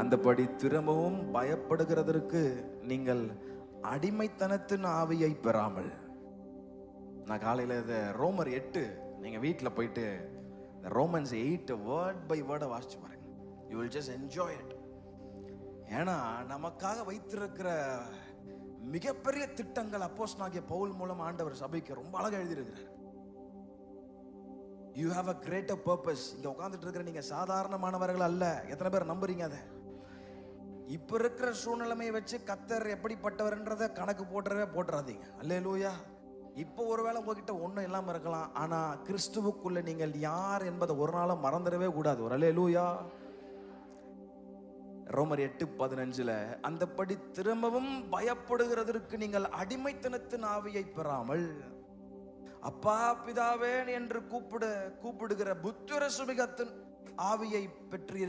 அந்தபடி திரும்பவும் பயப்படுகிறதற்கு நீங்கள் அடிமைத்தனத்தின் ஆவியை பெறாமல். நான் காலையில் இதை ரோமர் 8 நீங்க வீட்டில் போயிட்டு ரோமன்ஸ் 8 வேர்ட் பை வேர்டை வாசிச்சு பாருங்க. You will just enjoy it. ஏன்னா நமக்காக வைத்திருக்கிற மிகப்பெரிய திட்டங்கள் அப்போஸ்தலனாகிய பவுல் மூலம் ஆண்டவர் சபைக்கு ரொம்ப அழகா எழுதியிருக்கிறார். You have a greater purpose. இங்க உட்கார்ந்துட்டு இருக்கிற நீங்க சாதாரணமானவர்கள் அல்ல. எத்தனை பேர் நம்புறீங்க அதை? இப்ப இருக்கிற சூழ்நிலைமையை வச்சு கர்த்தர் எப்படிப்பட்டவர்ன்றதை கணக்கு போட்டுறாதீங்க. அல்லேலூயா. இப்போ ஒருவேளை உங்ககிட்ட ஒன்றும் இல்லாம இருக்கலாம், ஆனா கிறிஸ்துவுக்குள்ள நீங்கள் யார் என்பதை ஒரு நாளும் மறந்துடவே கூடாது. ஒரு அல்லேலூயா. ரோமர் 8:15 அந்தபடி திரும்பவும் பயப்படுகிறதற்கு நீங்கள் அடிமைத்தனத்தின் ஆவியை பெறாமல் அப்பா பிதாவே என்று கூப்பிடுகிற புத்திர சுபிகத்தின் ஆவியை பெற்றீர்கள்.